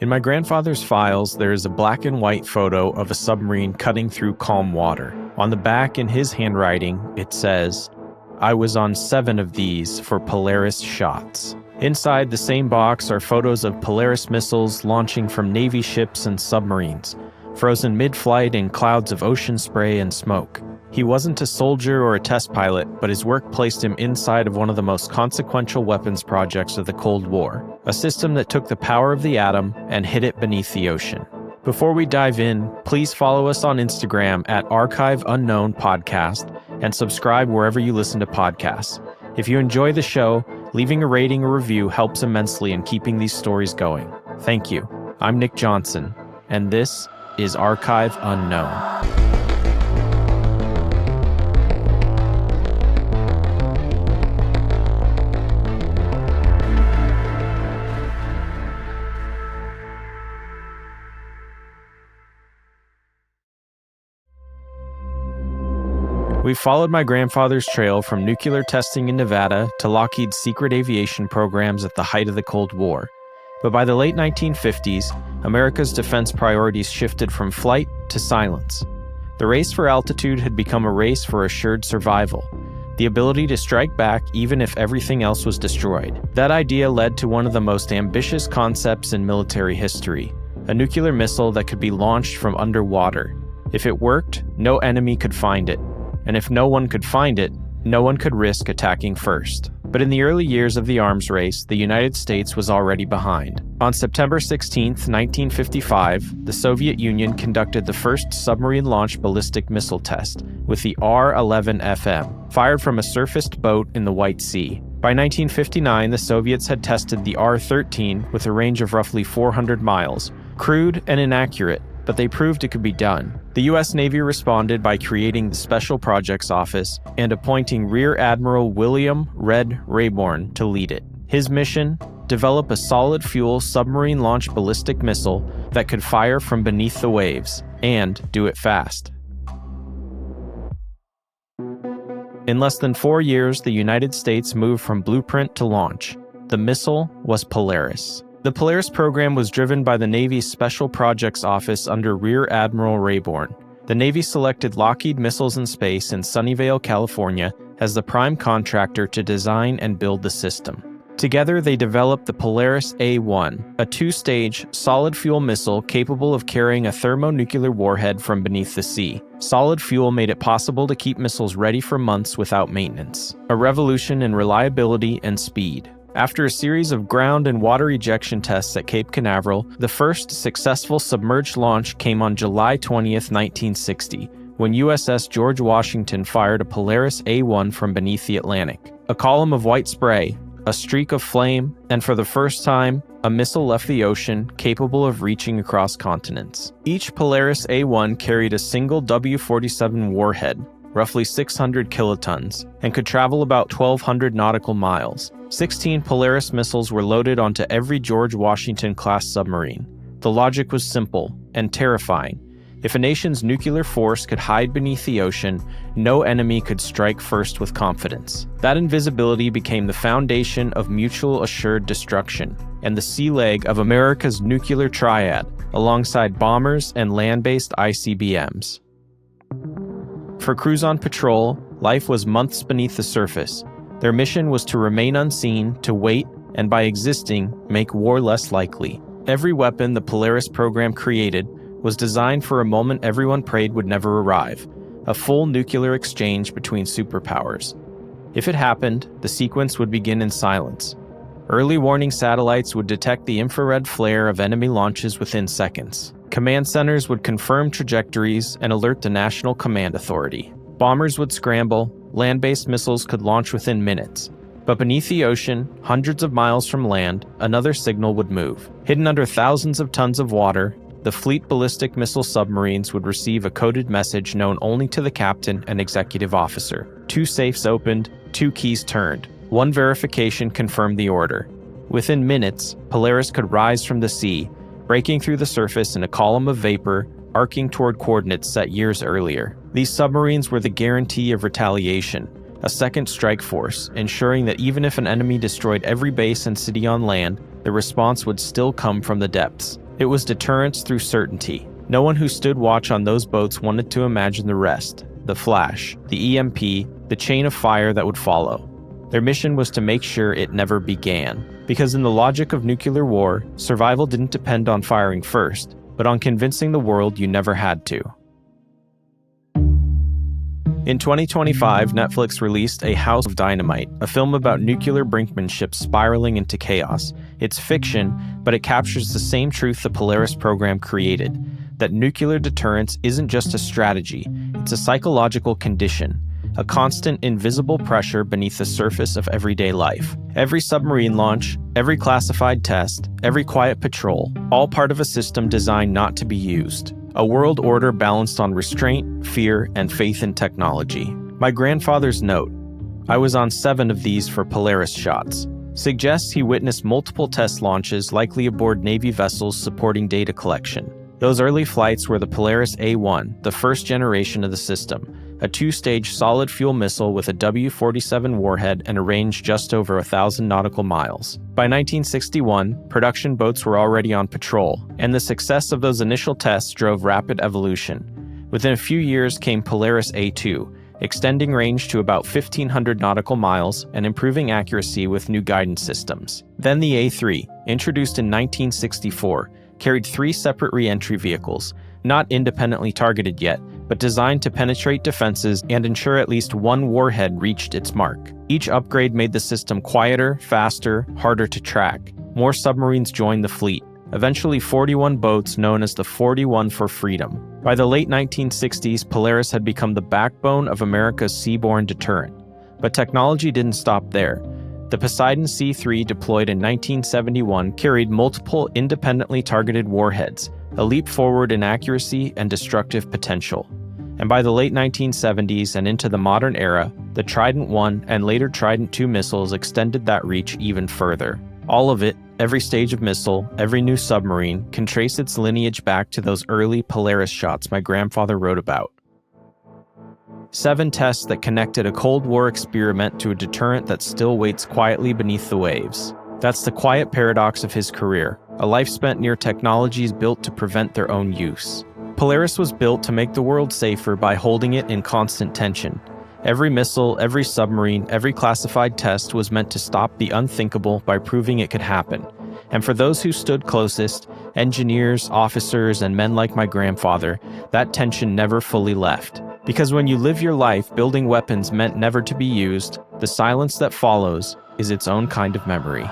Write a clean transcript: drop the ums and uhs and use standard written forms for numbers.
In my grandfather's files, there is a black and white photo of a submarine cutting through calm water. On the back, in his handwriting, it says, "I was on 7 of these for Polaris shots." Inside the same box are photos of Polaris missiles launching from Navy ships and submarines, frozen mid-flight in clouds of ocean spray and smoke. He wasn't a soldier or a test pilot, but his work placed him inside of one of the most consequential weapons projects of the Cold War, a system that took the power of the atom and hid it beneath the ocean. Before we dive in, please follow us on Instagram at Archive Unknown Podcast and subscribe wherever you listen to podcasts. If you enjoy the show, leaving a rating or review helps immensely in keeping these stories going. Thank you. I'm Nick Johnson, and this is Archive Unknown. We followed my grandfather's trail from nuclear testing in Nevada to Lockheed's secret aviation programs at the height of the Cold War. But by the late 1950s, America's defense priorities shifted from flight to silence. The race for altitude had become a race for assured survival, the ability to strike back even if everything else was destroyed. That idea led to one of the most ambitious concepts in military history, a nuclear missile that could be launched from underwater. If it worked, no enemy could find it. And if no one could find it, no one could risk attacking first. But in the early years of the arms race, the United States was already behind. On September 16, 1955, the Soviet Union conducted the first submarine-launched ballistic missile test with the R-11FM, fired from a surfaced boat in the White Sea. By 1959, the Soviets had tested the R-13 with a range of roughly 400 miles, crude and inaccurate, but they proved it could be done. The U.S. Navy responded by creating the Special Projects Office and appointing Rear Admiral William "Red" Rayborn to lead it. His mission? Develop a solid-fuel submarine-launched ballistic missile that could fire from beneath the waves, and do it fast. In less than 4 years, the United States moved from blueprint to launch. The missile was Polaris. The Polaris program was driven by the Navy's Special Projects Office under Rear Admiral Rayborn. The Navy selected Lockheed Missiles and Space in Sunnyvale, California, as the prime contractor to design and build the system. Together, they developed the Polaris A-1, a 2-stage, solid-fuel missile capable of carrying a thermonuclear warhead from beneath the sea. Solid fuel made it possible to keep missiles ready for months without maintenance, a revolution in reliability and speed. After a series of ground and water ejection tests at Cape Canaveral, the first successful submerged launch came on July 20, 1960, when USS George Washington fired a Polaris A-1 from beneath the Atlantic. A column of white spray, a streak of flame, and for the first time, a missile left the ocean capable of reaching across continents. Each Polaris A-1 carried a single W-47 warhead, roughly 600 kilotons, and could travel about 1,200 nautical miles. 16 Polaris missiles were loaded onto every George Washington-class submarine. The logic was simple and terrifying. If a nation's nuclear force could hide beneath the ocean, no enemy could strike first with confidence. That invisibility became the foundation of mutual assured destruction and the sea leg of America's nuclear triad, alongside bombers and land-based ICBMs. For crews on patrol, life was months beneath the surface. Their mission was to remain unseen, to wait, and by existing, make war less likely. Every weapon the Polaris program created was designed for a moment everyone prayed would never arrive, a full nuclear exchange between superpowers. If it happened, the sequence would begin in silence. Early warning satellites would detect the infrared flare of enemy launches within seconds. Command centers would confirm trajectories and alert the National Command Authority. Bombers would scramble, land-based missiles could launch within minutes. But beneath the ocean, hundreds of miles from land, another signal would move. Hidden under thousands of tons of water, the fleet ballistic missile submarines would receive a coded message known only to the captain and executive officer. 2 safes opened, 2 keys turned. 1 verification confirmed the order. Within minutes, Polaris could rise from the sea, breaking through the surface in a column of vapor, arcing toward coordinates set years earlier. These submarines were the guarantee of retaliation, a second strike force, ensuring that even if an enemy destroyed every base and city on land, the response would still come from the depths. It was deterrence through certainty. No one who stood watch on those boats wanted to imagine the rest: the flash, the EMP, the chain of fire that would follow. Their mission was to make sure it never began. Because in the logic of nuclear war, survival didn't depend on firing first, but on convincing the world you never had to. In 2025, Netflix released A House of Dynamite, a film about nuclear brinkmanship spiraling into chaos. It's fiction, but it captures the same truth the Polaris program created: that nuclear deterrence isn't just a strategy, it's a psychological condition, a constant invisible pressure beneath the surface of everyday life. Every submarine launch, every classified test, every quiet patrol, all part of a system designed not to be used. A world order balanced on restraint, fear, and faith in technology. My grandfather's note, I was on 7 of these for Polaris shots, suggests he witnessed multiple test launches, likely aboard Navy vessels supporting data collection. Those early flights were the Polaris A-1, the first generation of the system, a 2-stage solid-fuel missile with a W-47 warhead and a range just over 1,000 nautical miles. By 1961, production boats were already on patrol, and the success of those initial tests drove rapid evolution. Within a few years came Polaris A-2, extending range to about 1,500 nautical miles and improving accuracy with new guidance systems. Then the A-3, introduced in 1964, carried 3 separate re-entry vehicles, not independently targeted yet, but designed to penetrate defenses and ensure at least one warhead reached its mark. Each upgrade made the system quieter, faster, harder to track. More submarines joined the fleet, eventually 41 boats known as the 41 for Freedom. By the late 1960s, Polaris had become the backbone of America's seaborne deterrent. But technology didn't stop there. The Poseidon C-3, deployed in 1971, carried multiple independently targeted warheads, a leap forward in accuracy and destructive potential. And by the late 1970s and into the modern era, the Trident I and later Trident II missiles extended that reach even further. All of it, every stage of missile, every new submarine, can trace its lineage back to those early Polaris shots my grandfather wrote about. 7 tests that connected a Cold War experiment to a deterrent that still waits quietly beneath the waves. That's the quiet paradox of his career, a life spent near technologies built to prevent their own use. Polaris was built to make the world safer by holding it in constant tension. Every missile, every submarine, every classified test was meant to stop the unthinkable by proving it could happen. And for those who stood closest, engineers, officers, and men like my grandfather, that tension never fully left. Because when you live your life building weapons meant never to be used, the silence that follows is its own kind of memory.